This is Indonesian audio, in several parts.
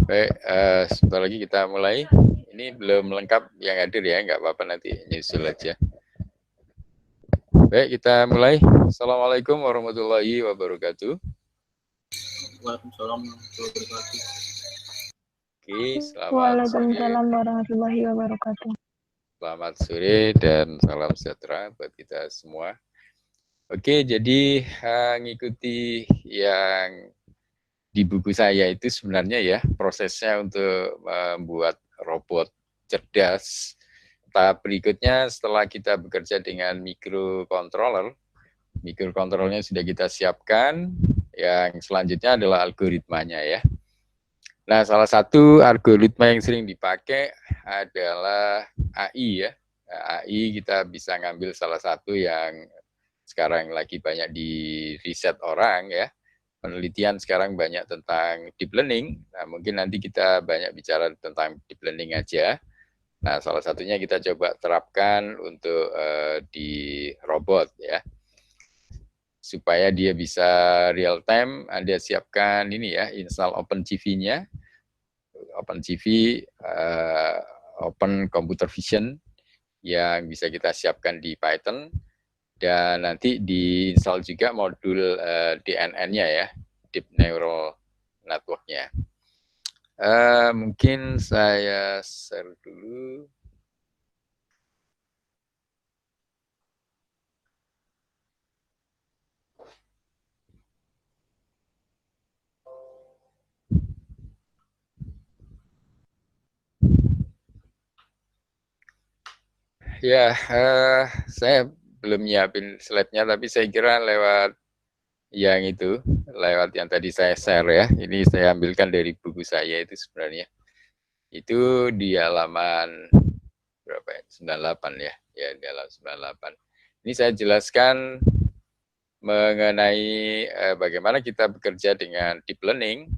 Baik, sebentar lagi kita mulai. Ini belum lengkap yang hadir ya, nggak apa-apa nanti nyusul aja. Baik, kita mulai. Assalamualaikum warahmatullahi wabarakatuh. Waalaikumsalam warahmatullahi wabarakatuh. Oke, selamat sore. Waalaikumsalam warahmatullahi wabarakatuh. Selamat sore dan salam sejahtera buat kita semua. Oke, jadi ngikuti yang di buku saya itu sebenarnya ya prosesnya untuk membuat robot cerdas. Tahap berikutnya setelah kita bekerja dengan mikrokontrollernya sudah kita siapkan, yang selanjutnya adalah algoritmanya ya. Nah, salah satu algoritma yang sering dipakai adalah AI ya. AI kita bisa ngambil salah satu yang sekarang lagi banyak di riset orang ya. Penelitian sekarang banyak tentang deep learning. Nah, mungkin nanti kita banyak bicara tentang deep learning aja. Nah, salah satunya kita coba terapkan untuk di robot ya. Supaya dia bisa real time, Anda siapkan ini ya, install OpenCV-nya. OpenCV, Open Computer Vision, yang bisa kita siapkan di Python. Dan nanti diinstal juga modul DNN-nya ya, Deep Neural Network-nya. Mungkin saya share dulu. Ya, saya belum nyiapin slide-nya, tapi saya kira lewat yang itu, lewat yang tadi saya share ya. Ini saya ambilkan dari buku saya itu sebenarnya. Itu di halaman berapa ya? 98 ya. Ya, di halaman 98. Ini saya jelaskan mengenai bagaimana kita bekerja dengan deep learning.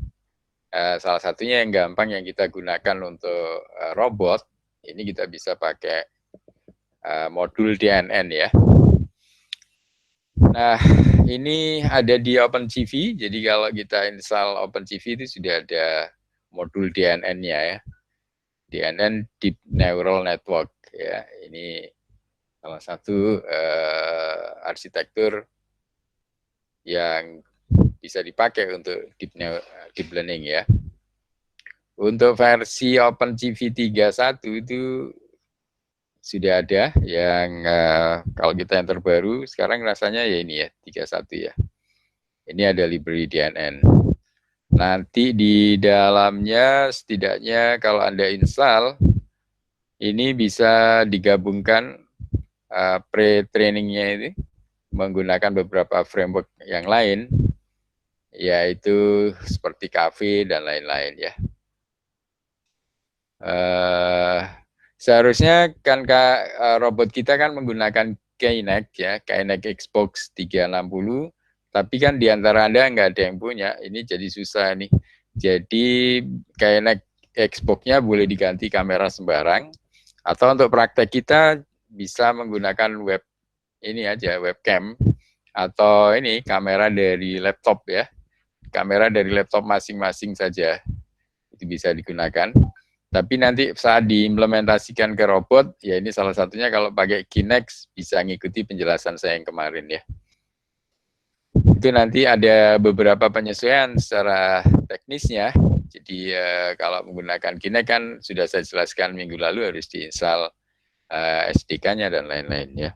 Salah satunya yang gampang yang kita gunakan untuk robot, ini kita bisa pakai modul DNN ya. Nah, ini ada di OpenCV, jadi kalau kita install OpenCV itu sudah ada modul DNN-nya ya. DNN Deep Neural Network ya. Ini salah satu arsitektur yang bisa dipakai untuk deep learning ya. Untuk versi OpenCV 3.1 itu sudah ada yang kalau kita yang terbaru sekarang rasanya ya ini ya 3.1 ya. Ini ada library DNN. Nanti di dalamnya setidaknya kalau Anda install ini bisa digabungkan pre-trainingnya ini menggunakan beberapa framework yang lain, yaitu seperti Kaffe dan lain-lain ya. Seharusnya kan robot kita kan menggunakan Kinect ya, Kinect Xbox 360, tapi kan di antara Anda nggak ada yang punya, ini jadi susah nih. Jadi Kinect Xbox-nya boleh diganti kamera sembarang, atau untuk praktek kita bisa menggunakan web ini aja, webcam, atau ini kamera dari laptop ya, kamera dari laptop masing-masing saja, itu bisa digunakan. Tapi nanti saat diimplementasikan ke robot, ya ini salah satunya kalau pakai Kinect bisa ngikuti penjelasan saya yang kemarin ya. Itu nanti ada beberapa penyesuaian secara teknisnya. Jadi kalau menggunakan Kinect kan sudah saya jelaskan minggu lalu harus diinstal SDK-nya dan lain-lain ya.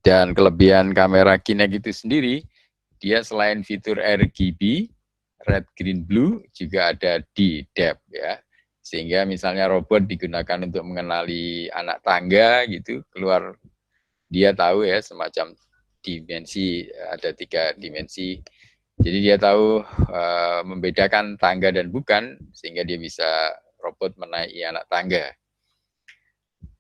Dan kelebihan kamera Kinect itu sendiri, dia selain fitur RGB, red, green, blue, juga ada di depth ya. Sehingga misalnya robot digunakan untuk mengenali anak tangga gitu, keluar dia tahu ya semacam dimensi, ada 3 dimensi. Jadi dia tahu membedakan tangga dan bukan, sehingga dia bisa robot menaiki anak tangga.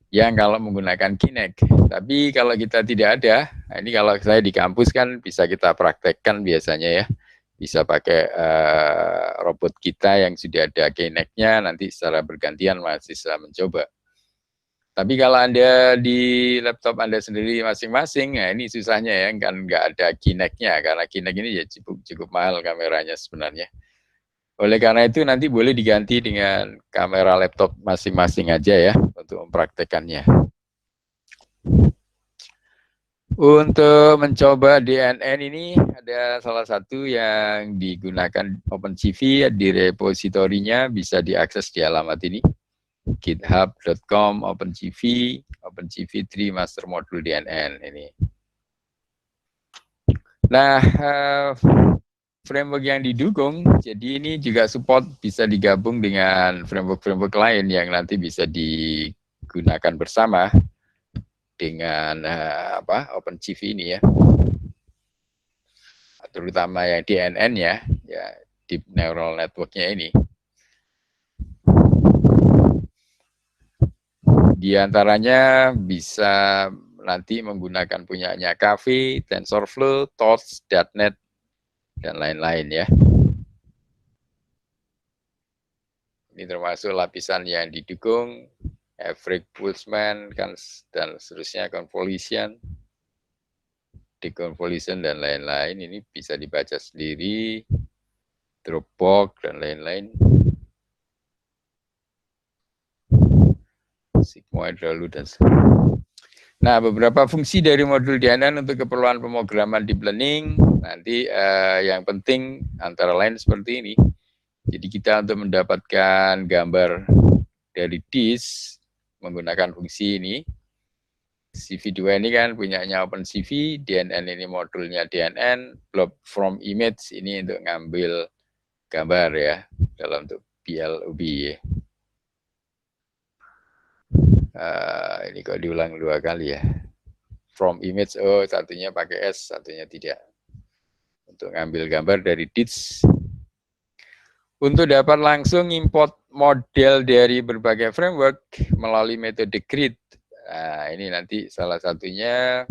Yang kalau menggunakan Kinect. Tapi kalau kita tidak ada, ini kalau saya di kampus kan bisa kita praktekkan biasanya ya. Bisa pakai robot kita yang sudah ada Kinect-nya, nanti secara bergantian mahasiswa mencoba. Tapi kalau Anda di laptop Anda sendiri masing-masing, nah ini susahnya ya, kan nggak ada Kinect-nya, karena Kinect ini ya cukup mahal kameranya sebenarnya. Oleh karena itu nanti boleh diganti dengan kamera laptop masing-masing aja ya untuk mempraktekannya. Untuk mencoba DNN ini ada salah satu yang digunakan OpenCV di repositorinya, bisa diakses di alamat ini, github.com OpenCV 3 Master Module DNN ini. Nah, framework yang didukung, jadi ini juga support bisa digabung dengan framework-framework lain yang nanti bisa digunakan bersama dengan OpenCV ini ya, terutama yang DNN ya, Deep Neural Network-nya ini. Di antaranya bisa nanti menggunakan punyanya Caffe, TensorFlow, Torch, .NET, dan lain-lain ya. Ini termasuk lapisan yang didukung, Average Boltzmann dan seterusnya, convolution, deconvolution dan lain-lain. Ini bisa dibaca sendiri, Dropbox dan lain-lain. Sigmoid lalu dan nah, beberapa fungsi dari modul DNN untuk keperluan pemrograman deep learning nanti yang penting antara lain seperti ini. Jadi kita untuk mendapatkan gambar dari disk menggunakan fungsi ini. CV2 ini kan punyanya OpenCV, DNN ini modulnya DNN, blob from image ini untuk ngambil gambar ya dalam bentuk PLOB. Ini kok diulang 2 kali ya. From image, satunya pakai S, satunya tidak. Untuk ngambil gambar dari disk. Untuk dapat langsung import model dari berbagai framework melalui metode grid. Nah, ini nanti salah satunya,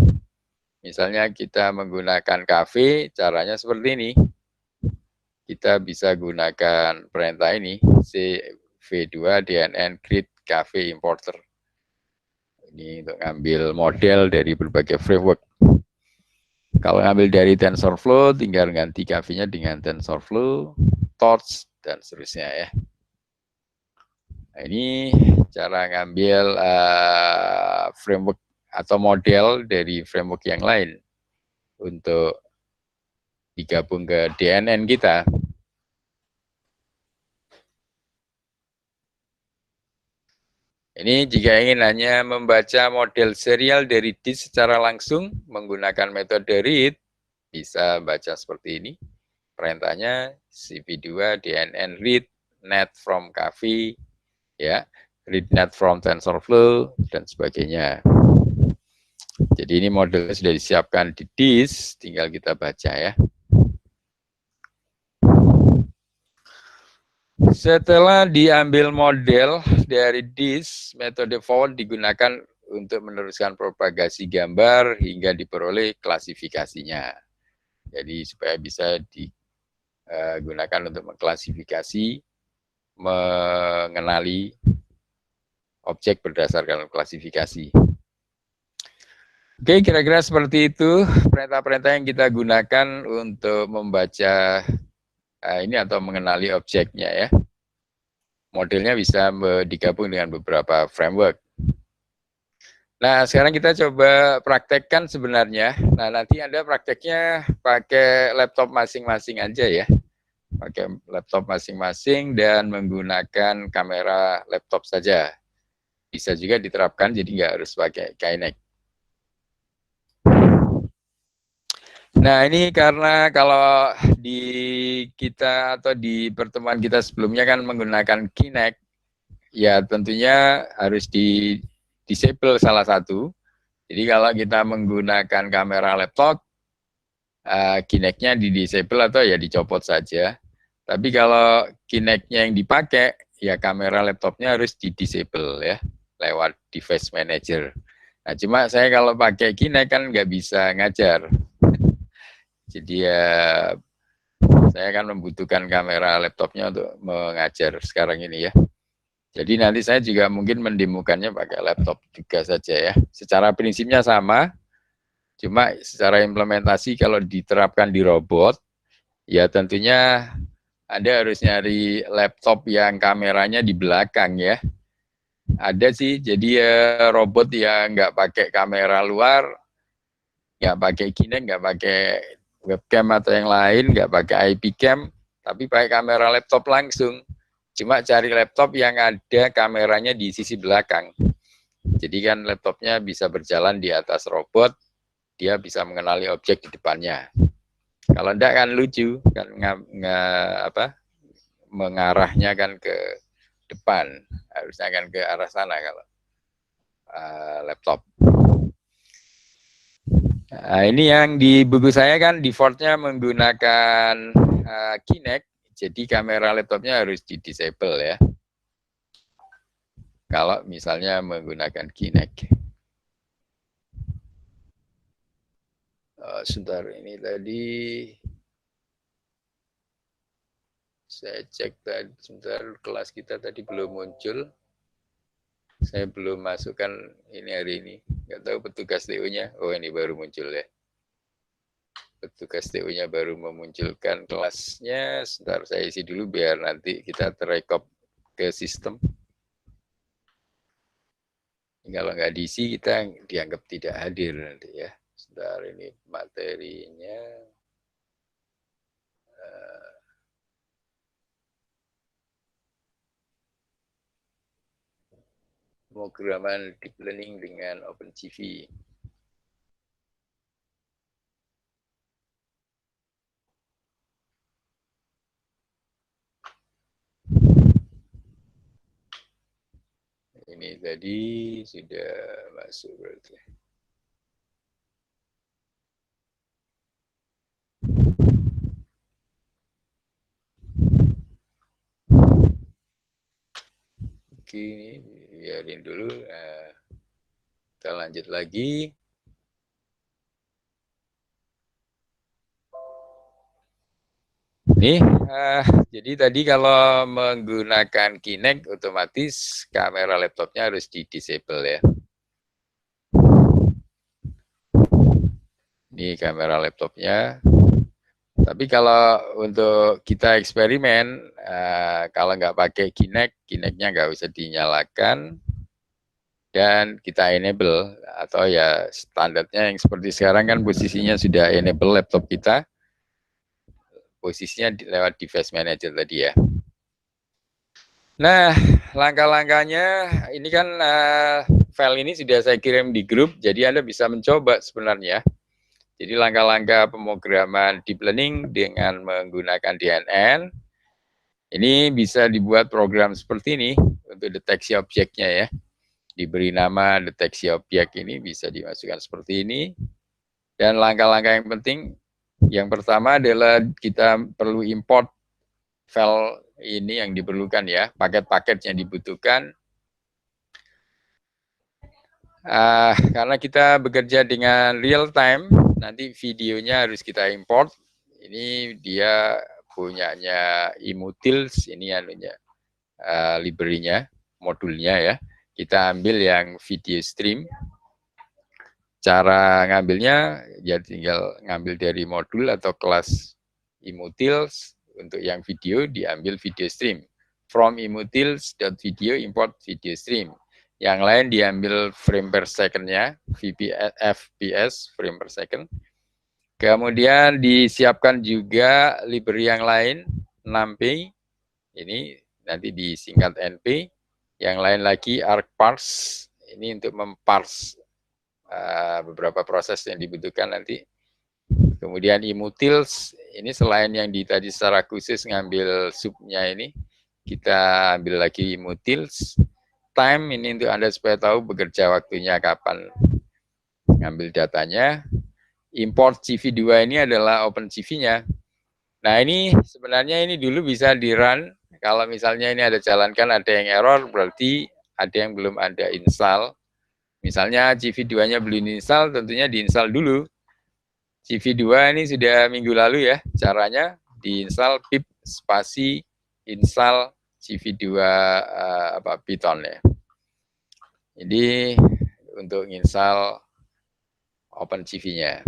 misalnya kita menggunakan Caffe, caranya seperti ini. Kita bisa gunakan perintah ini, CV2 DNN grid Caffe importer. Ini untuk ngambil model dari berbagai framework. Kalau ngambil dari TensorFlow, tinggal ganti Caffe-nya dengan TensorFlow, Torch, dan seterusnya ya. Nah, ini cara ngambil framework atau model dari framework yang lain untuk digabung ke DNN kita. Ini jika ingin hanya membaca model serial dari disk secara langsung menggunakan metode read, bisa baca seperti ini. Perintahnya CV2 DNN read net from Caffe, ya, read net from TensorFlow dan sebagainya. Jadi ini modelnya sudah disiapkan di disk, tinggal kita baca ya. Setelah diambil model dari disk, metode forward digunakan untuk meneruskan propagasi gambar hingga diperoleh klasifikasinya. Jadi supaya bisa digunakan untuk mengklasifikasi, mengenali objek berdasarkan klasifikasi. Oke, kira-kira seperti itu perintah-perintah yang kita gunakan untuk membaca ini atau mengenali objeknya ya. Modelnya bisa digabung dengan beberapa framework. Nah, sekarang kita coba praktekkan sebenarnya. Nah, nanti Anda prakteknya pakai laptop masing-masing aja ya. Pakai laptop masing-masing dan menggunakan kamera laptop saja. Bisa juga diterapkan, jadi nggak harus pakai Kinect. Nah, ini karena kalau di kita atau di pertemuan kita sebelumnya kan menggunakan Kinect, ya tentunya harus di disable salah satu. Jadi kalau kita menggunakan kamera laptop, Kinect-nya di disable atau ya dicopot saja. Tapi kalau Kinect-nya yang dipakai, ya kamera laptopnya harus di disable ya, lewat device manager. Nah, cuma saya kalau pakai Kinect kan nggak bisa ngajar. Jadi ya saya akan membutuhkan kamera laptopnya untuk mengajar sekarang ini ya. Jadi nanti saya juga mungkin mendemokannya pakai laptop juga saja ya. Secara prinsipnya sama, cuma secara implementasi kalau diterapkan di robot, ya tentunya Anda harus nyari laptop yang kameranya di belakang ya. Ada sih, jadi robot yang nggak pakai kamera luar, nggak pakai Kinect, nggak pakai webcam atau yang lain, nggak pakai IP cam, tapi pakai kamera laptop langsung. Cuma cari laptop yang ada kameranya di sisi belakang. Jadi kan laptopnya bisa berjalan di atas robot, dia bisa mengenali objek di depannya. Kalau enggak kan lucu, kan mengarahnya kan ke depan, harusnya kan ke arah sana kalau laptop. Nah, ini yang di buku saya kan defaultnya menggunakan Kinect, jadi kamera laptopnya harus di disable ya. Kalau misalnya menggunakan Kinect. Sebentar, ini tadi saya cek tadi, sebentar kelas kita tadi belum muncul. Saya belum masukkan ini hari ini. Nggak tahu petugas TU-nya. Oh, ini baru muncul ya. Petugas TU-nya baru memunculkan kelasnya. Sebentar saya isi dulu biar nanti kita terekop ke sistem. Kalau nggak diisi kita dianggap tidak hadir nanti ya. Sebentar, ini materinya. Pemrograman deep learning dengan OpenCV. Ini tadi sudah masuk berarti. Oke, ini biarin dulu. Kita lanjut lagi. Nih, jadi tadi kalau menggunakan Kinect otomatis kamera laptopnya harus di disable ya. Ini kamera laptopnya. Tapi kalau untuk kita eksperimen, kalau nggak pakai Kinect, Kinect-nya nggak usah dinyalakan dan kita enable, atau ya standarnya yang seperti sekarang kan posisinya sudah enable laptop kita, posisinya lewat device manager tadi ya. Nah, langkah-langkahnya ini kan file ini sudah saya kirim di grup, jadi Anda bisa mencoba sebenarnya. Jadi langkah-langkah pemrograman deep learning dengan menggunakan DNN, ini bisa dibuat program seperti ini untuk deteksi objeknya ya. Diberi nama deteksi objek, ini bisa dimasukkan seperti ini. Dan langkah-langkah yang penting, yang pertama adalah kita perlu import file ini yang diperlukan ya, paket-paket yang dibutuhkan. Karena kita bekerja dengan real time, nanti videonya harus kita import. Ini dia punyanya Imutils, ini anunya, library-nya, modulnya ya. Kita ambil yang video stream. Cara ngambilnya ya tinggal ngambil dari modul atau kelas Imutils. Untuk yang video diambil video stream. From imutils.video import video stream. Yang lain diambil frame per second-nya, FPS, frame per second. Kemudian disiapkan juga library yang lain, NumPy, ini nanti disingkat NP. Yang lain lagi ArcParse, ini untuk memparse beberapa proses yang dibutuhkan nanti. Kemudian Imutils, ini selain yang tadi secara khusus ngambil subnya ini, kita ambil lagi Imutils. Time ini untuk Anda supaya tahu bekerja waktunya kapan ngambil datanya. Import CV2 ini adalah OpenCV-nya. Nah ini sebenarnya ini dulu bisa di-run. Kalau misalnya ini ada jalankan, ada yang error, berarti ada yang belum ada install. Misalnya CV2-nya belum install, tentunya diinstal dulu. CV2 ini sudah minggu lalu ya, caranya diinstal pip spasi install CV2 Python ya. Jadi untuk install OpenCV-nya.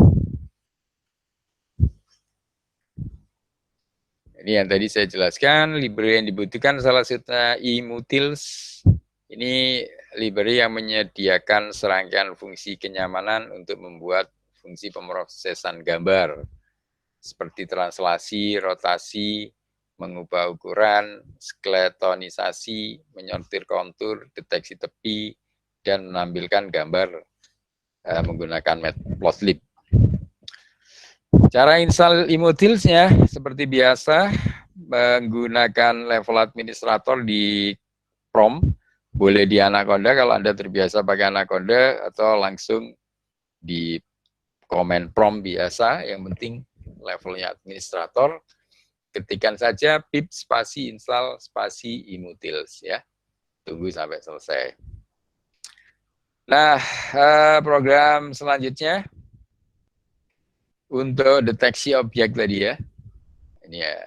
Ini yang tadi saya jelaskan, library yang dibutuhkan salah satunya eMutils. Ini library yang menyediakan serangkaian fungsi kenyamanan untuk membuat fungsi pemrosesan gambar, seperti translasi, rotasi, mengubah ukuran, skeletonisasi, menyortir kontur, deteksi tepi, dan menampilkan gambar menggunakan Matplotlib. Cara install eMutils-nya seperti biasa, menggunakan level administrator di prompt, boleh di Anaconda kalau Anda terbiasa pakai Anaconda, atau langsung di command prompt biasa, yang penting levelnya administrator, ketikkan saja pip spasi install spasi eMutils ya. Tunggu sampai selesai. Nah, program selanjutnya untuk deteksi objek tadi ya. Ini ya,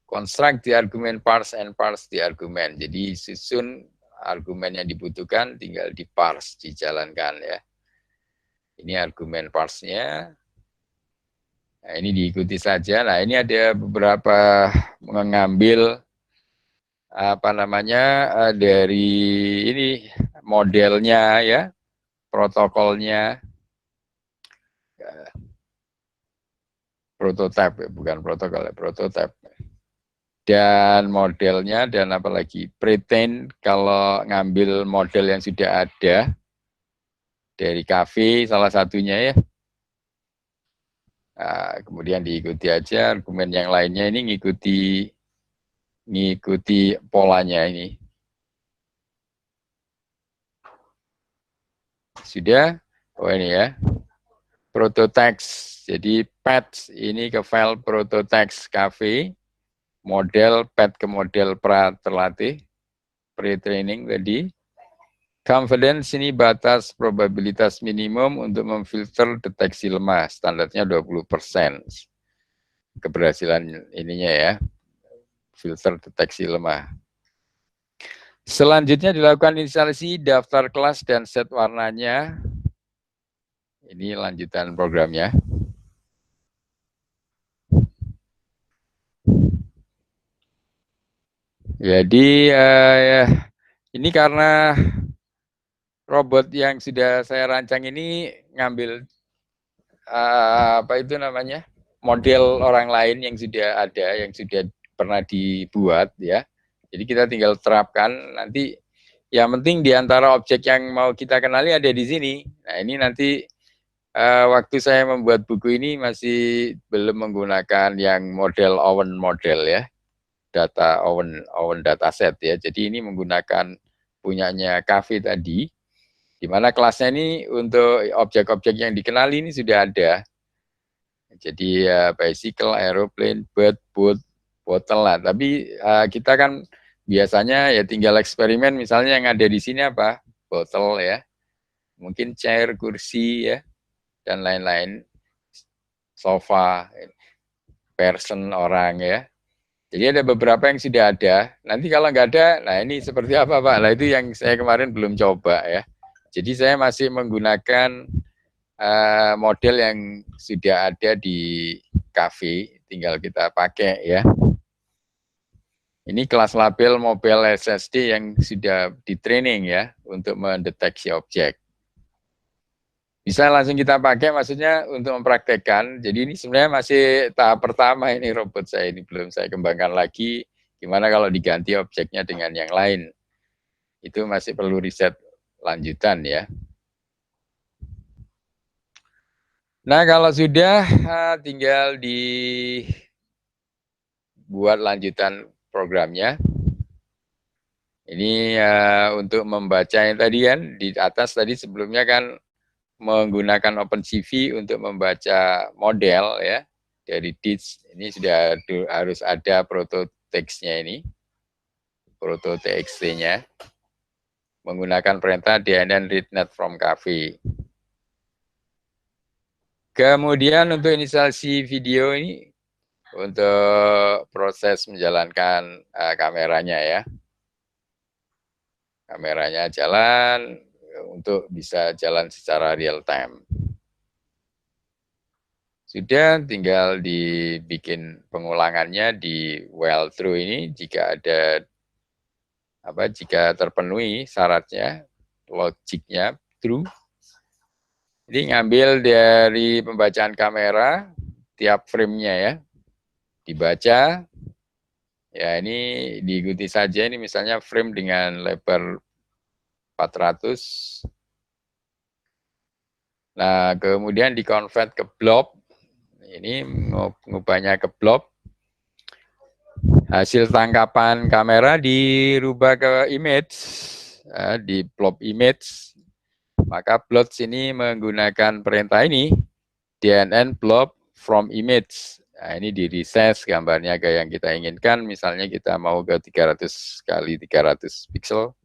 construct the argument parse and parse the argument. Jadi susun argumen yang dibutuhkan, tinggal di parse, dijalankan ya. Ini argumen parse-nya. Nah, ini diikuti saja. Nah, ini ada beberapa mengambil dari ini modelnya ya, protokolnya, prototype, bukan protokol, prototype, dan modelnya, dan apalagi pretend kalau ngambil model yang sudah ada dari kafe salah satunya ya. Nah, kemudian diikuti aja argumen yang lainnya, ini ngikuti polanya ini. Sudah? Oh ini ya. Prototext. Jadi patch ini ke file prototext cafe, model pad ke model pra terlatih, pre-training tadi. Confidence ini batas probabilitas minimum untuk memfilter deteksi lemah, standarnya 20%. Keberhasilan ininya ya, filter deteksi lemah. Selanjutnya dilakukan instalasi daftar kelas dan set warnanya. Ini lanjutan programnya. Jadi ini karena robot yang sudah saya rancang ini ngambil model orang lain yang sudah ada, yang sudah pernah dibuat ya. Jadi kita tinggal terapkan, nanti yang penting di antara objek yang mau kita kenali ada di sini. Nah ini nanti waktu saya membuat buku ini masih belum menggunakan yang model Owen model ya, data Owen dataset ya. Jadi ini menggunakan punyanya Cafe tadi, di mana kelasnya ini untuk objek-objek yang dikenali ini sudah ada. Jadi bicycle, aeroplane, bird, boat, bottle lah. Tapi kita kan biasanya ya tinggal eksperimen, misalnya yang ada di sini apa? Bottle ya, mungkin chair, kursi ya, dan lain-lain, sofa, person, orang ya. Jadi ada beberapa yang sudah ada. Nanti kalau nggak ada, nah ini seperti apa Pak? Nah itu yang saya kemarin belum coba ya. Jadi saya masih menggunakan model yang sudah ada di kafe, tinggal kita pakai ya. Ini kelas label mobile SSD yang sudah di training ya, untuk mendeteksi objek. Bisa langsung kita pakai, maksudnya untuk mempraktekkan. Jadi ini sebenarnya masih tahap pertama ini robot saya ini, belum saya kembangkan lagi. Gimana kalau diganti objeknya dengan yang lain. Itu masih perlu riset lanjutan ya. Nah kalau sudah, tinggal dibuat lanjutan programnya. Ini untuk membaca yang tadi kan, di atas tadi sebelumnya kan menggunakan OpenCV untuk membaca model ya dari DITS. Ini sudah harus ada proto text-nya ini, proto TXT-nya, menggunakan perintah DNN readnet from cafe. Kemudian untuk instalasi video ini untuk proses menjalankan kameranya ya. Kameranya jalan untuk bisa jalan secara real time. Sudah, tinggal dibikin pengulangannya di while true ini jika ada jika terpenuhi syaratnya, logiknya true. Jadi ngambil dari pembacaan kamera tiap frame-nya ya, dibaca. Ya ini diikuti saja, ini misalnya frame dengan lebar 400. Nah, kemudian dikonvert ke blob. Ini mengubahnya ke blob. Hasil tangkapan kamera dirubah ke image, di blob image. Maka plots ini menggunakan perintah ini, DNN blob from image. Nah, ini di resize gambarnya ke yang kita inginkan. Misalnya kita mau ke 300 kali 300 pixel.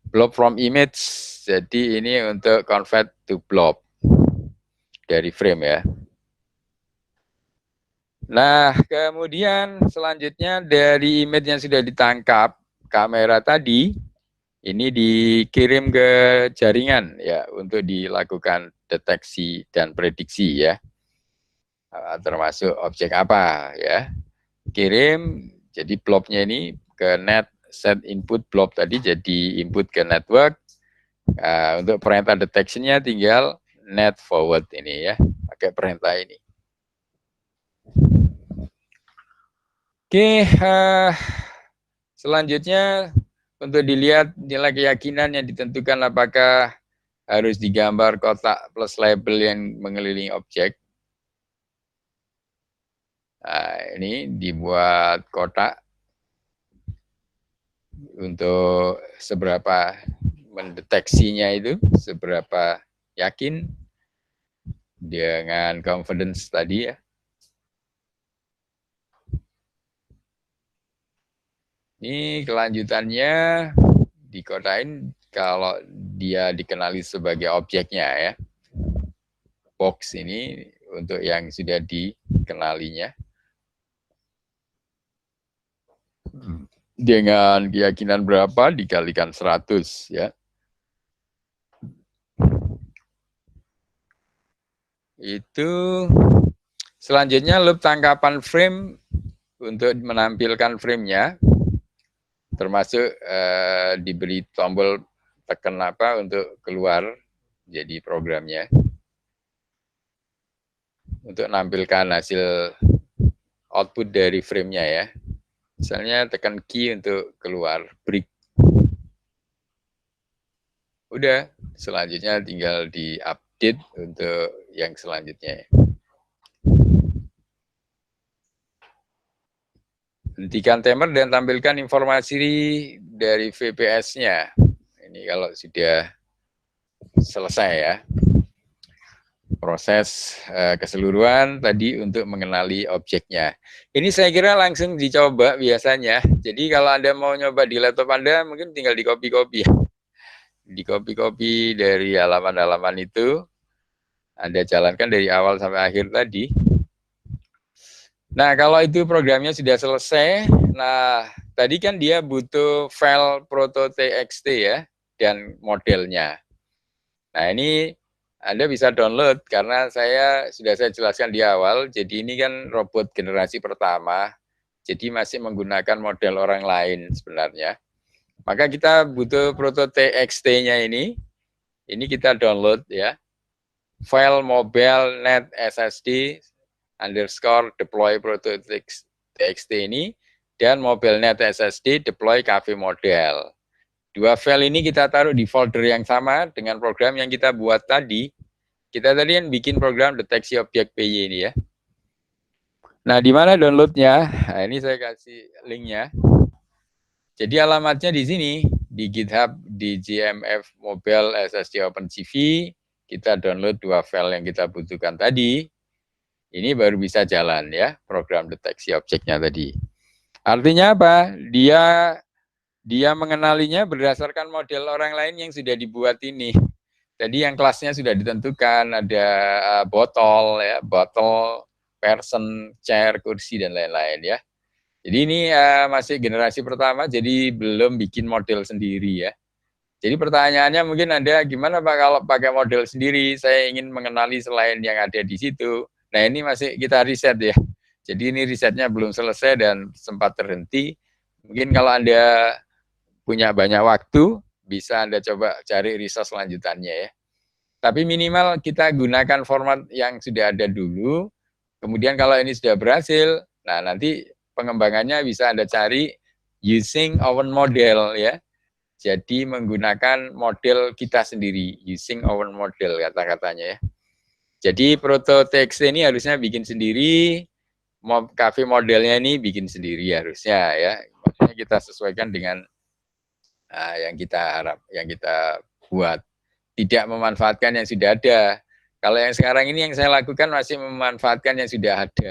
Blob from image, jadi ini untuk convert to blob dari frame ya. Nah, kemudian selanjutnya dari image yang sudah ditangkap kamera tadi, ini dikirim ke jaringan ya untuk dilakukan deteksi dan prediksi ya. Termasuk objek apa ya. Kirim, jadi blobnya ini ke net set input blob tadi jadi input ke network. Untuk perintah detection-nya tinggal net forward ini ya, pakai perintah ini. Oke, selanjutnya untuk dilihat nilai keyakinan yang ditentukan apakah harus digambar kotak plus label yang mengelilingi objek. Nah, ini dibuat kotak untuk seberapa mendeteksinya itu, seberapa yakin dengan confidence tadi ya. Ini kelanjutannya dikotain kalau dia dikenali sebagai objeknya ya. Box ini untuk yang sudah dikenalinya. Dengan keyakinan berapa dikalikan 100 ya. Itu selanjutnya loop tangkapan frame untuk menampilkan frame-nya. Termasuk diberi tombol tekan apa untuk keluar jadi programnya untuk menampilkan hasil output dari frame-nya ya. Misalnya tekan key untuk keluar break. Udah, selanjutnya tinggal di-update untuk yang selanjutnya. Hentikan timer dan tampilkan informasi dari VPS-nya. Ini kalau sudah selesai ya. Proses keseluruhan tadi untuk mengenali objeknya. Ini saya kira langsung dicoba biasanya. Jadi kalau Anda mau nyoba di laptop Anda, mungkin tinggal di-copy-copy. Di-copy-copy dari halaman-halaman itu. Anda jalankan dari awal sampai akhir tadi. Nah, kalau itu programnya sudah selesai, nah tadi kan dia butuh file proto.txt ya, dan modelnya. Nah, ini Anda bisa download, karena sudah saya jelaskan di awal, jadi ini kan robot generasi pertama, jadi masih menggunakan model orang lain sebenarnya. Maka kita butuh proto.txt-nya ini kita download ya, file mobile net SSD underscore deploy proto.txt ini, dan mobilenet SSD deploy cafe model. Dua file ini kita taruh di folder yang sama dengan program yang kita buat tadi. Kita tadi kan bikin program deteksi objek PY ini ya. Nah, di mana downloadnya? Nah, ini saya kasih linknya. Jadi alamatnya di sini, di GitHub, di GMF Mobile SSD OpenCV. Kita download dua file yang kita butuhkan tadi. Ini baru bisa jalan ya, program deteksi objeknya tadi. Artinya apa? Dia mengenalinya berdasarkan model orang lain yang sudah dibuat ini. Jadi yang kelasnya sudah ditentukan, ada botol ya, botol, person, chair, kursi dan lain-lain ya. Jadi ini masih generasi pertama, jadi belum bikin model sendiri ya. Jadi pertanyaannya mungkin ada, gimana Pak kalau pakai model sendiri, saya ingin mengenali selain yang ada di situ. Nah ini masih kita riset ya. Jadi ini risetnya belum selesai dan sempat terhenti. Mungkin kalau Anda punya banyak waktu, bisa Anda coba cari riset selanjutannya ya. Tapi minimal kita gunakan format yang sudah ada dulu, kemudian kalau ini sudah berhasil, nah nanti pengembangannya bisa Anda cari using our model ya. Jadi menggunakan model kita sendiri, using our model kata-katanya ya. Jadi proto.txt ini harusnya bikin sendiri, cafe modelnya ini bikin sendiri harusnya ya. Maksudnya kita sesuaikan dengan yang kita harap, yang kita buat. Tidak memanfaatkan yang sudah ada. Kalau yang sekarang ini yang saya lakukan masih memanfaatkan yang sudah ada.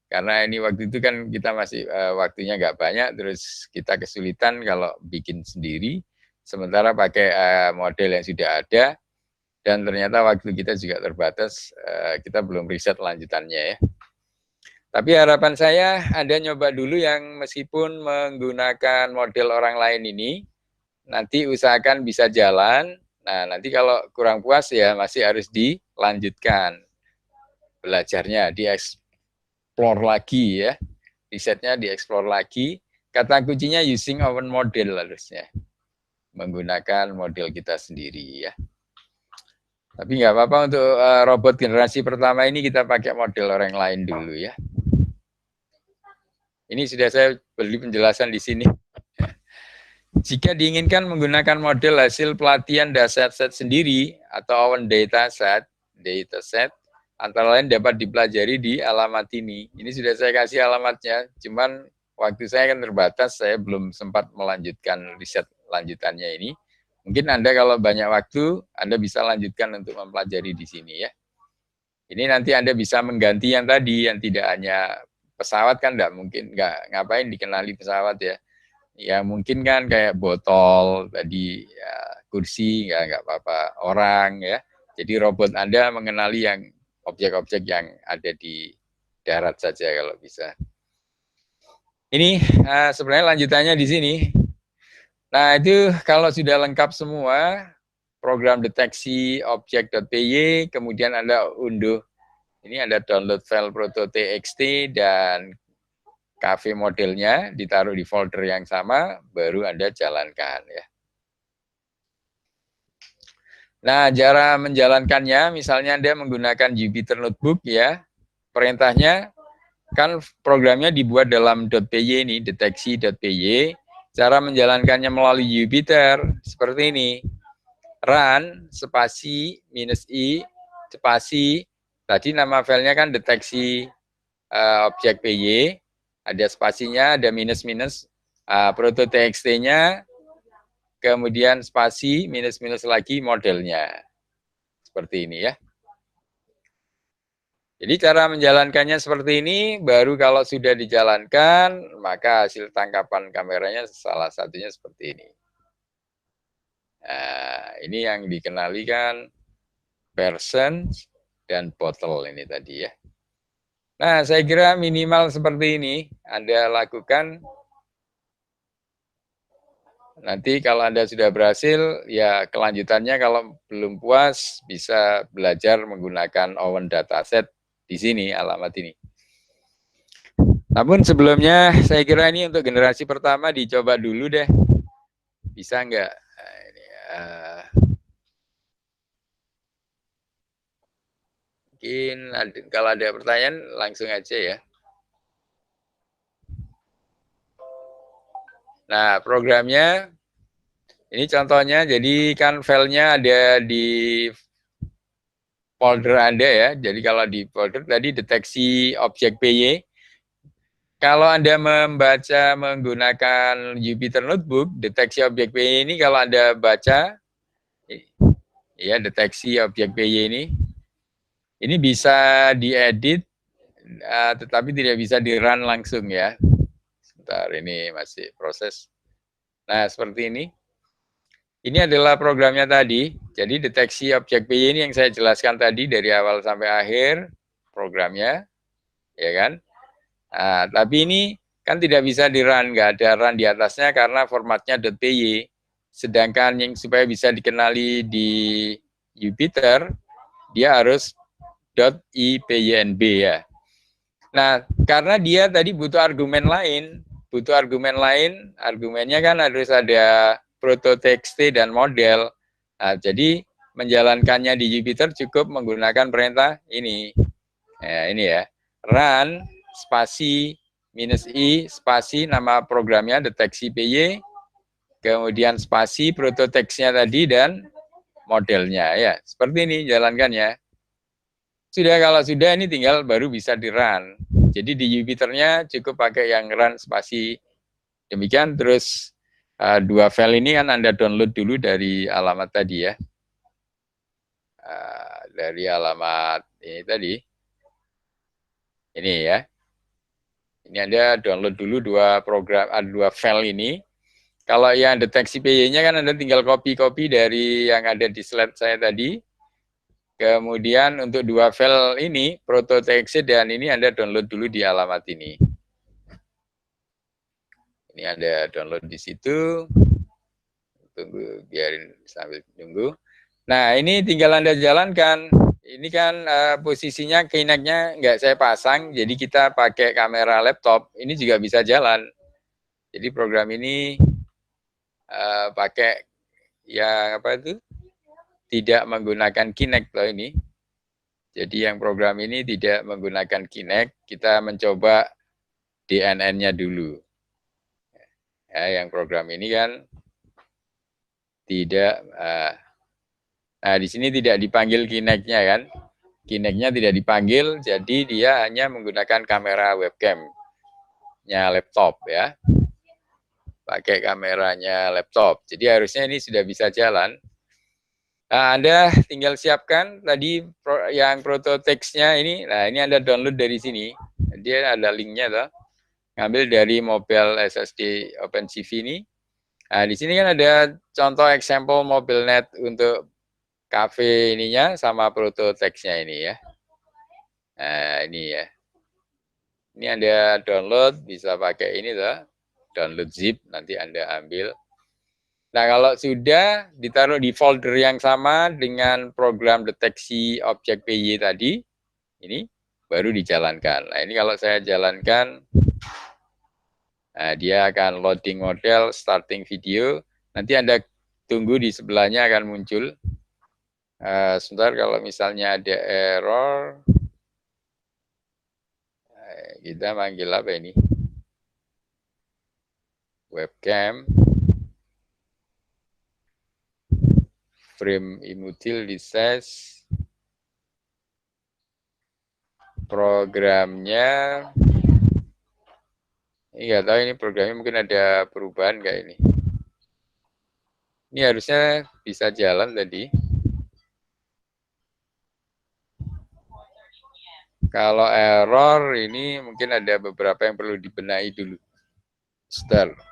Karena ini waktu itu kan kita masih waktunya nggak banyak, terus kita kesulitan kalau bikin sendiri, sementara pakai model yang sudah ada, dan ternyata waktu kita juga terbatas, kita belum riset lanjutannya ya. Tapi harapan saya Anda nyoba dulu yang meskipun menggunakan model orang lain ini, nanti usahakan bisa jalan. Nah, nanti kalau kurang puas ya masih harus dilanjutkan belajarnya, dieksplor lagi ya. Risetnya dieksplor lagi. Kata kuncinya using our model harusnya. Menggunakan model kita sendiri ya. Tapi nggak apa-apa untuk robot generasi pertama ini kita pakai model orang lain dulu ya. Ini sudah saya beri penjelasan di sini. Jika diinginkan menggunakan model hasil pelatihan dataset sendiri atau own dataset, antara lain dapat dipelajari di alamat ini. Ini sudah saya kasih alamatnya, cuman waktu saya kan terbatas, saya belum sempat melanjutkan riset lanjutannya ini. Mungkin Anda kalau banyak waktu, Anda bisa lanjutkan untuk mempelajari di sini ya. Ini nanti Anda bisa mengganti yang tadi, yang tidak hanya pesawat kan enggak mungkin, ngapain dikenali pesawat ya. Ya mungkin kan kayak botol tadi ya, kursi nggak apa-apa, orang ya. Jadi robot Anda mengenali yang objek-objek yang ada di darat saja kalau bisa. Ini sebenarnya lanjutannya di sini. Nah itu kalau sudah lengkap semua program deteksi objek.py, kemudian Anda unduh. Ini Anda download file proto.txt dan cafe modelnya, ditaruh di folder yang sama, baru Anda jalankan ya. Nah, cara menjalankannya, misalnya Anda menggunakan Jupyter Notebook ya, perintahnya kan programnya dibuat dalam .py ini, deteksi.py, cara menjalankannya melalui Jupyter seperti ini, run, spasi, -i, spasi, tadi nama filenya kan deteksi objek py, ada spasinya, ada minus-minus, proto.txt-nya, kemudian spasi, minus-minus lagi modelnya. Seperti ini ya. Jadi cara menjalankannya seperti ini, baru kalau sudah dijalankan, maka hasil tangkapan kameranya salah satunya seperti ini. Nah, ini yang dikenali kan person dan bottle ini tadi ya. Nah, saya kira minimal seperti ini Anda lakukan. Nanti kalau Anda sudah berhasil, ya kelanjutannya kalau belum puas, bisa belajar menggunakan own dataset di sini, alamat ini. Namun sebelumnya, saya kira ini untuk generasi pertama dicoba dulu deh. Bisa nggak? Nah, ini, mungkin kalau ada pertanyaan, langsung aja ya. Nah, programnya, ini contohnya, jadi kan filenya ada di folder Anda ya. Jadi kalau di folder tadi deteksi objek PY, kalau Anda membaca menggunakan Jupyter Notebook, deteksi objek PY ini kalau Anda baca, ya deteksi objek PY ini bisa diedit, tetapi tidak bisa di-run langsung ya. Sebentar, ini masih proses. Nah, seperti ini. Ini adalah programnya tadi. Jadi deteksi objek PY ini yang saya jelaskan tadi dari awal sampai akhir programnya, ya kan? Nah, tapi ini kan tidak bisa di-run, nggak ada run di atasnya karena formatnya .py. Sedangkan yang supaya bisa dikenali di Jupyter, dia harus .ipynb ya. Nah, karena dia tadi butuh argumen lain, argumennya kan harus ada proto.txt dan model. Nah, jadi menjalankannya di Jupyter cukup menggunakan perintah ini. Nah, ini ya, run spasi -i spasi nama programnya deteksi PY, kemudian spasi proto-teksnya tadi dan modelnya ya. Seperti ini jalankannya. Kalau sudah ini tinggal baru bisa di run. Jadi di Jupyternya cukup pakai yang run spasi. Demikian terus dua file ini kan Anda download dulu dari alamat tadi ya. Dari alamat ini tadi. Ini ya. Ini Anda download dulu dua file ini. Kalau yang deteksi PY-nya kan Anda tinggal copy dari yang ada di slide saya tadi. Kemudian untuk dua file ini, proto.txt dan ini Anda download dulu di alamat ini. Ini Anda download di situ. Tunggu, biarin sambil tunggu. Nah, ini tinggal Anda jalankan. Ini kan posisinya Kinect-nya nggak saya pasang, jadi kita pakai kamera laptop. Ini juga bisa jalan. Jadi program ini pakai yang apa itu? Tidak menggunakan Kinect loh ini. Jadi yang program ini tidak menggunakan Kinect, kita mencoba DNN-nya dulu. Ya, yang program ini kan tidak, nah di sini tidak dipanggil Kinect-nya kan. Kinect-nya tidak dipanggil, jadi dia hanya menggunakan kamera webcam-nya laptop ya. Pakai kameranya laptop. Jadi harusnya ini sudah bisa jalan. Nah, Anda tinggal siapkan tadi yang proto-text-nya ini. Nah, ini Anda download dari sini. Dia ada linknya tuh. Ngambil dari mobile SSD OpenCV ini. Nah, di sini kan ada contoh example MobileNet untuk cafe ininya sama proto-text-nya ini ya. Nah, ini ya. Ini Anda download, bisa pakai ini tuh. Download zip, nanti Anda ambil. Nah, kalau sudah ditaruh di folder yang sama dengan program deteksi objek PY tadi, ini baru dijalankan. Nah, ini kalau saya jalankan, nah, dia akan loading model, starting video. Nanti Anda tunggu di sebelahnya akan muncul. Sebentar, kalau misalnya ada error, kita manggil apa ini? Webcam. Frame imutil dises, programnya ini nggak tahu, ini programnya mungkin ada perubahan nggak ini. Ini harusnya bisa jalan tadi. Kalau error ini mungkin ada beberapa yang perlu dibenahi dulu. Start.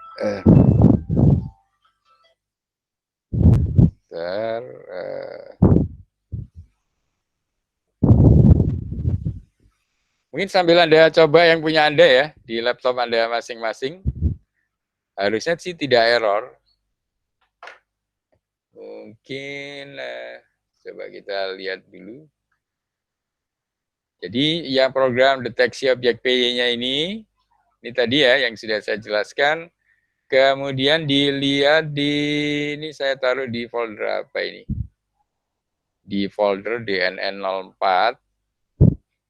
Mungkin sambil Anda coba yang punya Anda ya, di laptop Anda masing-masing. Harusnya sih tidak error. Mungkin coba kita lihat dulu. Jadi yang program deteksi objek PY-nya ini tadi ya yang sudah saya jelaskan. Kemudian dilihat ini saya taruh di folder apa ini? Di folder DNN04.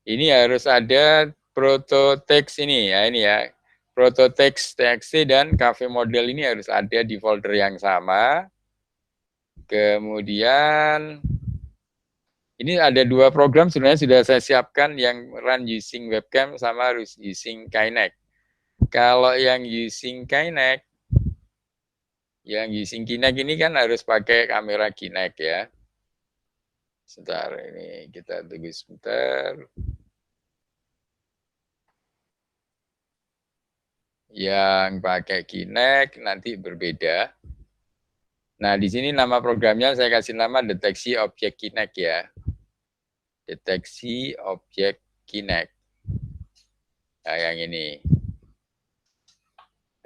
Ini harus ada proto-text ini ya, proto-text TXT dan cafe model ini harus ada di folder yang sama. Kemudian ini ada dua program sebenarnya sudah saya siapkan, yang run using webcam sama harus using Kinect. Kalau yang using Kinect ini kan harus pakai kamera Kinect ya. Sebentar, ini kita tunggu sebentar. Yang pakai Kinect nanti berbeda. Nah, di sini nama programnya saya kasih nama deteksi objek Kinect ya. Deteksi objek Kinect. Nah, yang ini.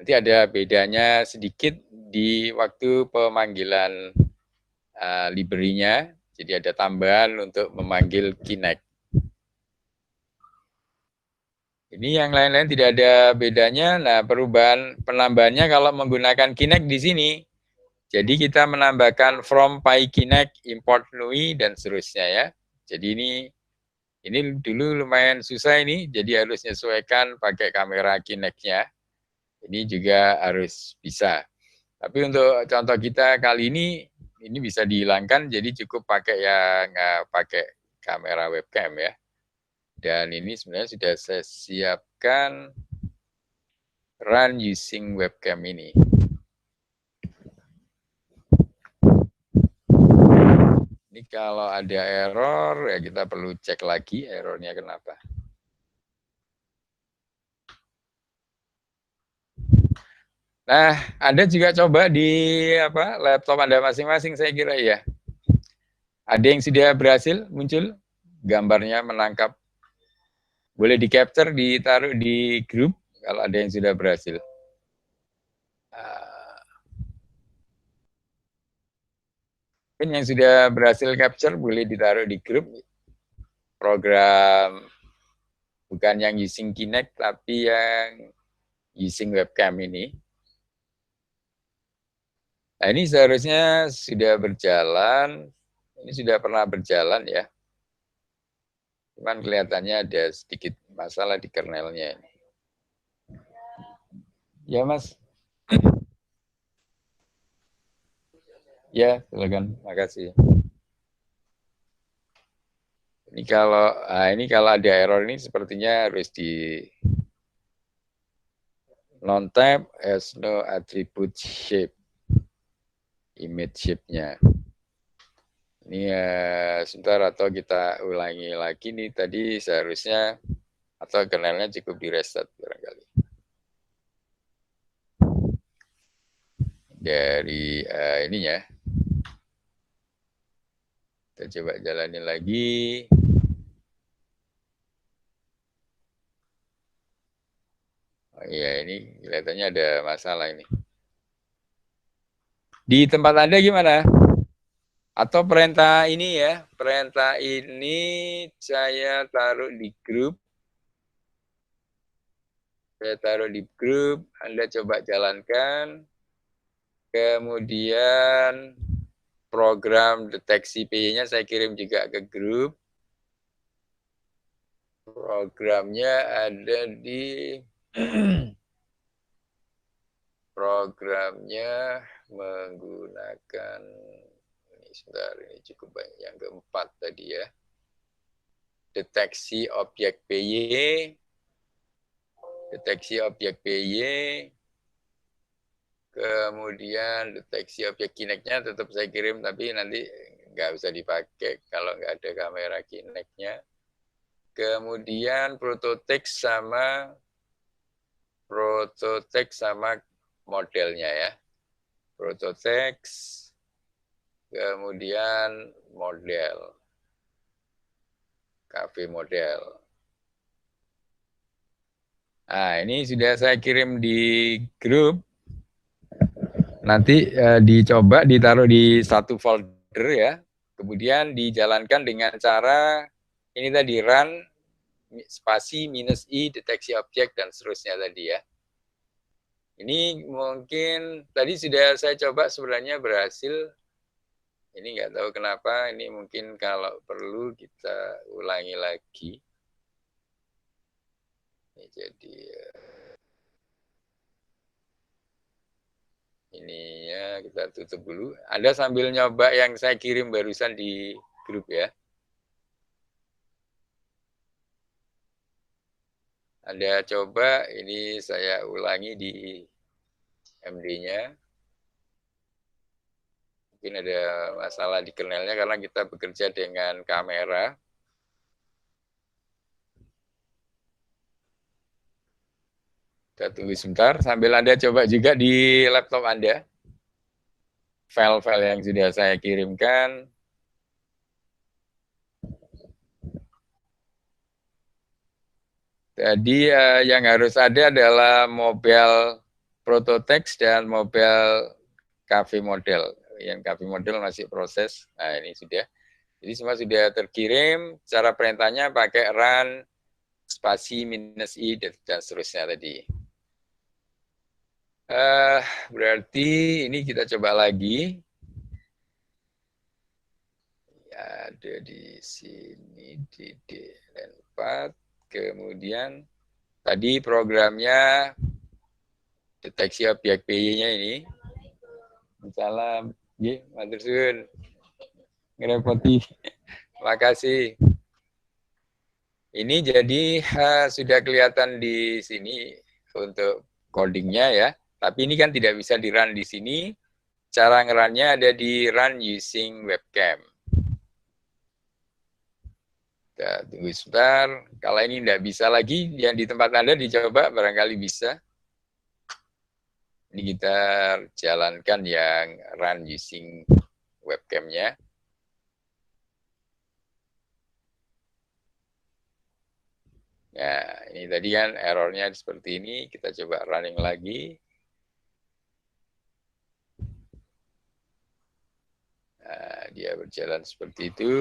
Nanti ada bedanya sedikit di waktu pemanggilan library-nya. Jadi ada tambahan untuk memanggil Kinect. Ini yang lain-lain tidak ada bedanya. Nah, penambahannya kalau menggunakan Kinect di sini. Jadi kita menambahkan from PyKinect, import NUI, dan seterusnya ya. Jadi ini dulu lumayan susah ini, jadi harus menyesuaikan pakai kamera Kinect-nya. Ini juga harus bisa. Tapi untuk contoh kita kali ini bisa dihilangkan, jadi cukup pakai yang pakai kamera webcam ya. Dan ini sebenarnya sudah saya siapkan run using webcam ini. Ini kalau ada error, ya kita perlu cek lagi errornya kenapa. Nah, Anda juga coba di laptop Anda masing-masing, saya kira ya. Ada yang sudah berhasil muncul gambarnya menangkap. Boleh di-capture, ditaruh di grup kalau ada yang sudah berhasil. Yang sudah berhasil capture boleh ditaruh di grup. Program bukan yang using Kinect, tapi yang using webcam ini. Nah, ini seharusnya sudah berjalan. Ini sudah pernah berjalan ya. Cuman kelihatannya ada sedikit masalah di kernelnya. Ya, Mas. Ya, silakan. Makasih. Ini kalau ada error ini sepertinya harus di non-type as no attribute shape, image shape-nya. Ini sebentar atau kita ulangi lagi nih tadi seharusnya atau kernelnya cukup di reset barangkali. Dari ininya. Kita coba jalanin lagi. Oh iya, ini kelihatannya ada masalah ini. Di tempat Anda gimana? Atau perintah ini ya, perintah ini saya taruh di grup. Saya taruh di grup, Anda coba jalankan. Kemudian program deteksi PY-nya saya kirim juga ke grup. Programnya ada di programnya menggunakan sebentar, ini cukup banyak yang keempat tadi ya. Deteksi objek PY, deteksi objek PY, kemudian deteksi objek Kinect-nya tetap saya kirim, tapi nanti nggak usah dipakai kalau nggak ada kamera Kinect-nya. Kemudian prototext sama modelnya ya. Prototext, kemudian model, cafe model. Nah, ini sudah saya kirim di grup. Nanti dicoba ditaruh di satu folder ya. Kemudian dijalankan dengan cara ini tadi run spasi -i deteksi objek dan seterusnya tadi ya. Ini mungkin tadi sudah saya coba sebenarnya berhasil. Ini nggak tahu kenapa, ini mungkin kalau perlu kita ulangi lagi. Ini jadi ini ya kita tutup dulu. Anda sambil nyoba yang saya kirim barusan di grup ya. Anda coba, ini saya ulangi di MD-nya. Mungkin ada masalah di kernelnya karena kita bekerja dengan kamera. Kita tunggu sebentar sambil Anda coba juga di laptop Anda. File-file yang sudah saya kirimkan. Jadi yang harus ada adalah mobile Prototext dan Mobile Cafe Model. Yang Cafe Model masih proses. Nah, ini sudah. Jadi semua sudah terkirim. Cara perintahnya pakai run spasi -i dan seterusnya tadi. Berarti ini kita coba lagi. Ya, ada di sini di DN4. Kemudian tadi programnya deteksi objek PY-nya ini. Salam, ya, matur suwun. Ngerepoti. Terima kasih. Ini jadi sudah kelihatan di sini untuk codingnya ya. Tapi ini kan tidak bisa di-run di sini. Cara nge-run-nya ada di run using webcam. Kita tunggu sebentar. Kalau ini tidak bisa lagi, yang di tempat Anda dicoba barangkali bisa. Ini kita jalankan yang run using webcam-nya. Nah, ini tadi kan errornya seperti ini. Kita coba running lagi. Nah, dia berjalan seperti itu.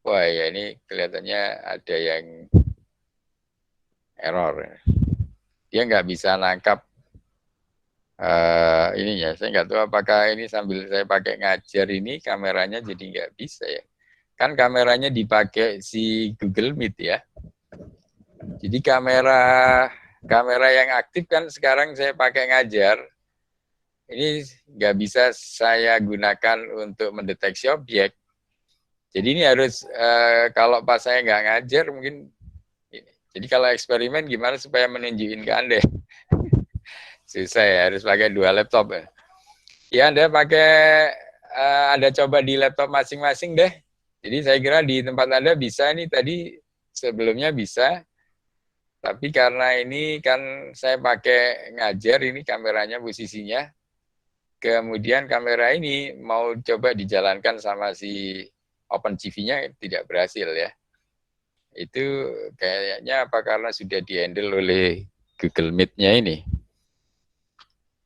Wah, ya ini kelihatannya ada yang error. Dia nggak bisa nangkap ininya. Saya nggak tahu apakah ini sambil saya pakai ngajar ini kameranya jadi nggak bisa ya. Kan kameranya dipakai si Google Meet ya. Jadi kamera yang aktif kan sekarang saya pakai ngajar. Ini nggak bisa saya gunakan untuk mendeteksi objek. Jadi ini harus kalau pas saya nggak ngajar mungkin ini. Jadi kalau eksperimen gimana supaya menunjukin ke Anda? Susah ya, harus pakai 2 laptop ya. Ya Anda pakai, Anda coba di laptop masing-masing deh. Jadi saya kira di tempat Anda bisa nih, tadi sebelumnya bisa. Tapi karena ini kan saya pakai ngajar, ini kameranya posisinya. Kemudian kamera ini mau coba dijalankan sama si OpenCV-nya tidak berhasil ya. Itu kayaknya apa karena sudah di-handle oleh Google Meet-nya ini.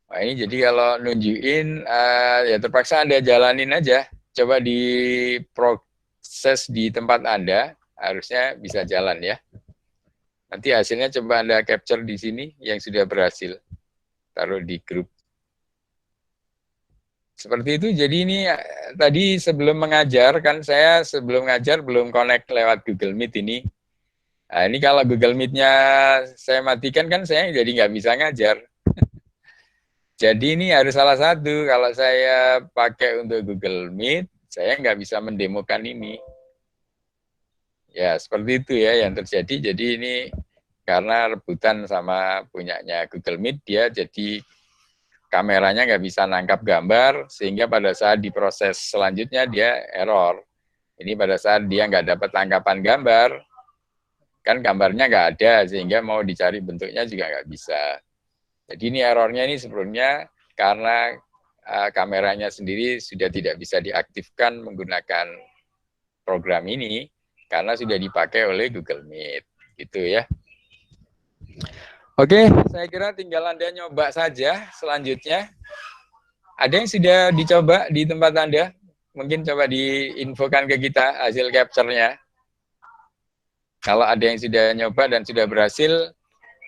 Nah ini jadi kalau nunjukin ya terpaksa Anda jalanin aja. Coba diproses di tempat Anda, harusnya bisa jalan ya. Nanti hasilnya coba Anda capture di sini yang sudah berhasil. Taruh di grup. Seperti itu, jadi ini tadi sebelum mengajar, kan saya sebelum ngajar belum connect lewat Google Meet ini. Nah ini kalau Google Meet-nya saya matikan kan saya jadi nggak bisa ngajar. Jadi ini harus salah satu, kalau saya pakai untuk Google Meet, saya nggak bisa mendemokan ini. Ya seperti itu ya yang terjadi, jadi ini karena rebutan sama punyanya Google Meet, dia jadi kameranya nggak bisa nangkap gambar, sehingga pada saat diproses selanjutnya dia error. Ini pada saat dia nggak dapat tangkapan gambar, kan gambarnya nggak ada, sehingga mau dicari bentuknya juga nggak bisa. Jadi ini errornya ini sebelumnya karena kameranya sendiri sudah tidak bisa diaktifkan menggunakan program ini, karena sudah dipakai oleh Google Meet. Gitu ya. Oke, saya kira tinggal Anda nyoba saja selanjutnya. Ada yang sudah dicoba di tempat Anda? Mungkin coba diinfokan ke kita hasil capture-nya. Kalau ada yang sudah nyoba dan sudah berhasil,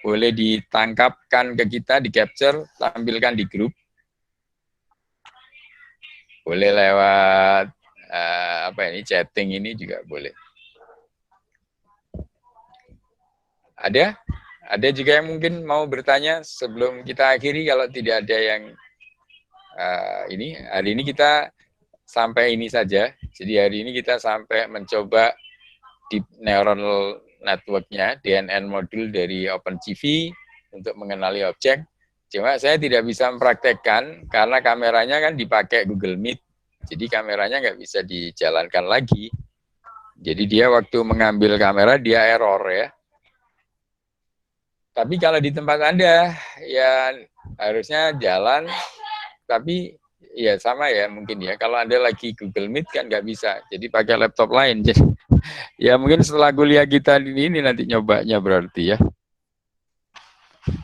boleh ditangkapkan ke kita, di-capture, tampilkan di grup. Boleh lewat chatting ini juga boleh. Ada? Ada juga yang mungkin mau bertanya sebelum kita akhiri, kalau tidak ada yang hari ini kita sampai ini saja. Jadi hari ini kita sampai mencoba deep neural network-nya, DNN modul dari OpenCV untuk mengenali objek. Cuma saya tidak bisa mempraktekkan karena kameranya kan dipakai Google Meet. Jadi kameranya nggak bisa dijalankan lagi. Jadi dia waktu mengambil kamera dia error ya. Tapi kalau di tempat Anda, ya harusnya jalan, tapi ya sama ya mungkin ya. Kalau Anda lagi Google Meet kan nggak bisa, jadi pakai laptop lain. Ya mungkin setelah kuliah kita ini nanti nyobanya berarti ya.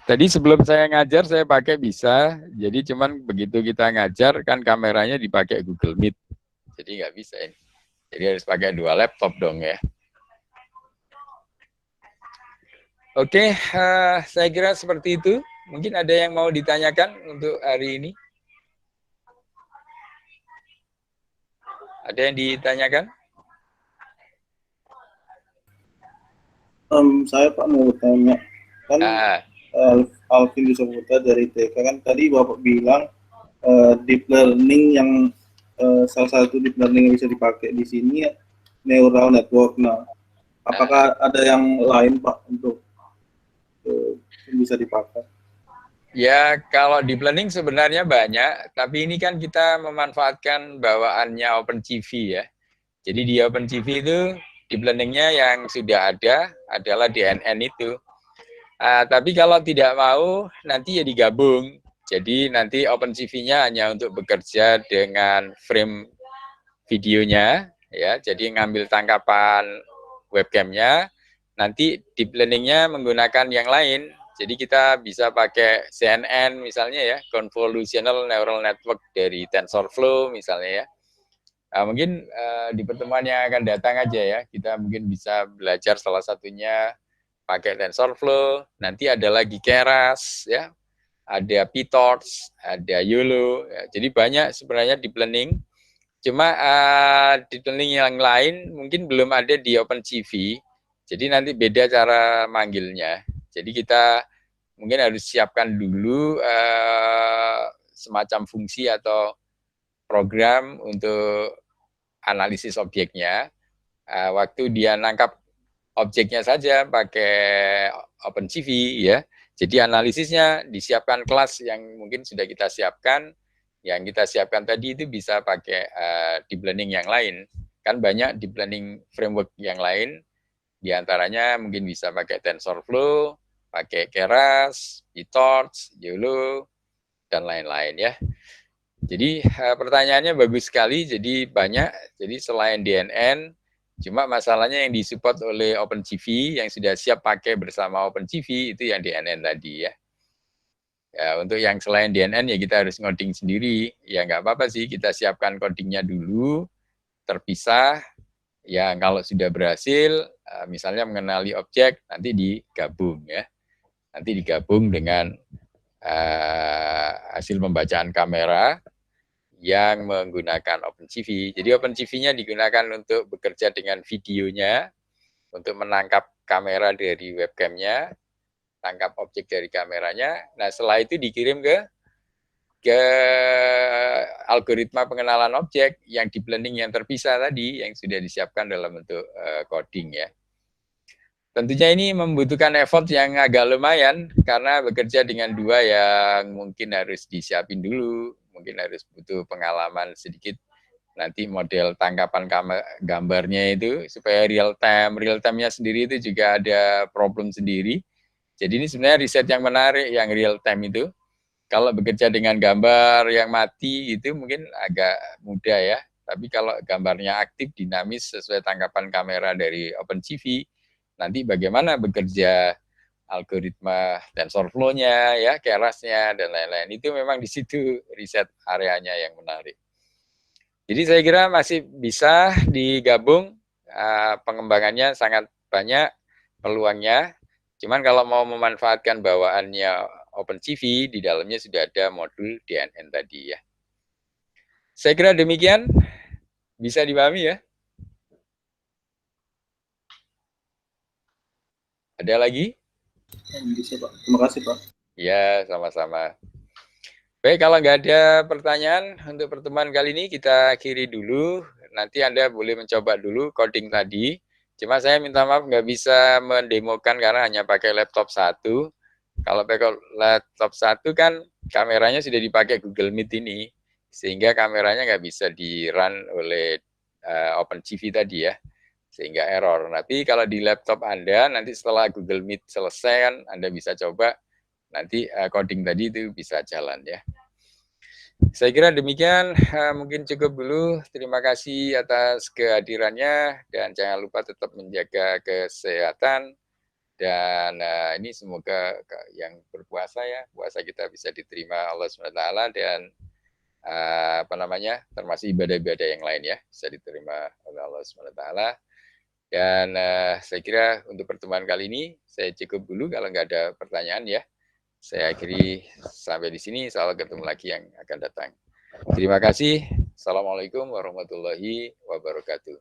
Tadi sebelum saya ngajar saya pakai bisa, jadi cuman begitu kita ngajar kan kameranya dipakai Google Meet, jadi nggak bisa ini. Jadi harus pakai 2 laptop dong ya. Oke, saya kira seperti itu. Mungkin ada yang mau ditanyakan untuk hari ini? Ada yang ditanyakan? Saya Pak mau tanya, kan Ah, Alvin Yusofuta dari TK kan tadi Bapak bilang deep learning yang salah satu deep learning yang bisa dipakai di sini neural network. Nah, apakah ada yang lain Pak untuk yang bisa dipakai? ya kalau deep learning sebenarnya banyak, tapi ini kan kita memanfaatkan bawaannya OpenCV ya. Jadi di OpenCV itu deep learning-nya yang sudah ada adalah DNN itu. Tapi kalau tidak mau, nanti ya digabung. Jadi nanti OpenCV-nya hanya untuk bekerja dengan frame videonya, ya. Jadi ngambil tangkapan webcamnya. Nanti deep learning-nya menggunakan yang lain. Jadi kita bisa pakai CNN misalnya ya, Convolutional Neural Network dari TensorFlow misalnya ya. Mungkin di pertemuan yang akan datang aja ya, kita mungkin bisa belajar salah satunya pakai TensorFlow, nanti ada lagi Keras, ya, ada PyTorch, ada YOLO, ya. Jadi banyak sebenarnya deep learning. Cuma deep learning yang lain mungkin belum ada di OpenCV, jadi nanti beda cara manggilnya. Jadi kita mungkin harus siapkan dulu semacam fungsi atau program untuk analisis objeknya. Waktu dia nangkap objeknya saja pakai OpenCV ya. Jadi analisisnya disiapkan kelas yang mungkin sudah kita siapkan. Yang kita siapkan tadi itu bisa pakai deep learning yang lain. Kan banyak deep learning framework yang lain. Di antaranya mungkin bisa pakai TensorFlow, pakai Keras, PyTorch, YOLO, dan lain-lain ya. Jadi pertanyaannya bagus sekali. Jadi banyak. Jadi selain DNN, cuma masalahnya yang disupport oleh OpenCV yang sudah siap pakai bersama OpenCV itu yang DNN tadi ya. Ya untuk yang selain DNN ya kita harus ngoding sendiri. Ya nggak apa-apa sih, kita siapkan codingnya dulu, terpisah. Ya kalau sudah berhasil, misalnya mengenali objek, nanti digabung ya. Nanti digabung dengan hasil pembacaan kamera yang menggunakan OpenCV. Jadi OpenCV-nya digunakan untuk bekerja dengan videonya, untuk menangkap kamera dari webcamnya, tangkap objek dari kameranya. Nah setelah itu dikirim ke algoritma pengenalan objek yang deep learning yang terpisah tadi, yang sudah disiapkan dalam bentuk coding ya. Tentunya ini membutuhkan effort yang agak lumayan, karena bekerja dengan dua yang mungkin harus disiapin dulu, mungkin harus butuh pengalaman sedikit. Nanti model tangkapan gambarnya itu supaya real time-nya sendiri itu juga ada problem sendiri. Jadi ini sebenarnya riset yang menarik yang real time itu. Kalau bekerja dengan gambar yang mati itu mungkin agak mudah ya. Tapi kalau gambarnya aktif, dinamis sesuai tangkapan kamera dari OpenCV, nanti bagaimana bekerja algoritma TensorFlow-nya, ya, Kerasnya, dan lain-lain. Itu memang di situ riset areanya yang menarik. Jadi saya kira masih bisa digabung, pengembangannya sangat banyak peluangnya. Cuman kalau mau memanfaatkan bawaannya OpenCV, di dalamnya sudah ada modul DNN tadi ya. Saya kira demikian, bisa dipahami ya. Ada lagi? Bisa Pak. Terima kasih Pak. Ya, sama-sama. Baik, kalau nggak ada pertanyaan untuk pertemuan kali ini, kita akhiri dulu. Nanti Anda boleh mencoba dulu coding tadi. Cuma saya minta maaf nggak bisa mendemokan karena hanya pakai laptop satu. Kalau pakai laptop satu kan kameranya sudah dipakai Google Meet ini, sehingga kameranya nggak bisa di-run oleh OpenCV tadi ya, sehingga error. Tapi kalau di laptop Anda, nanti setelah Google Meet selesai kan Anda bisa coba, nanti coding tadi itu bisa jalan ya. Saya kira demikian, mungkin cukup dulu. Terima kasih atas kehadirannya dan jangan lupa tetap menjaga kesehatan dan ini semoga yang berpuasa ya, puasa kita bisa diterima Allah SWT dan termasuk ibadah-ibadah yang lain ya, bisa diterima oleh Allah SWT. Dan saya kira untuk pertemuan kali ini saya cukup dulu kalau nggak ada pertanyaan ya. Saya akhiri sampai di sini, insya Allah ketemu lagi yang akan datang. Terima kasih. Assalamualaikum warahmatullahi wabarakatuh.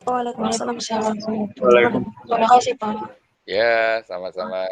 Waalaikumsalam. Waalaikumsalam. Terima kasih, Pak. Ya, sama-sama.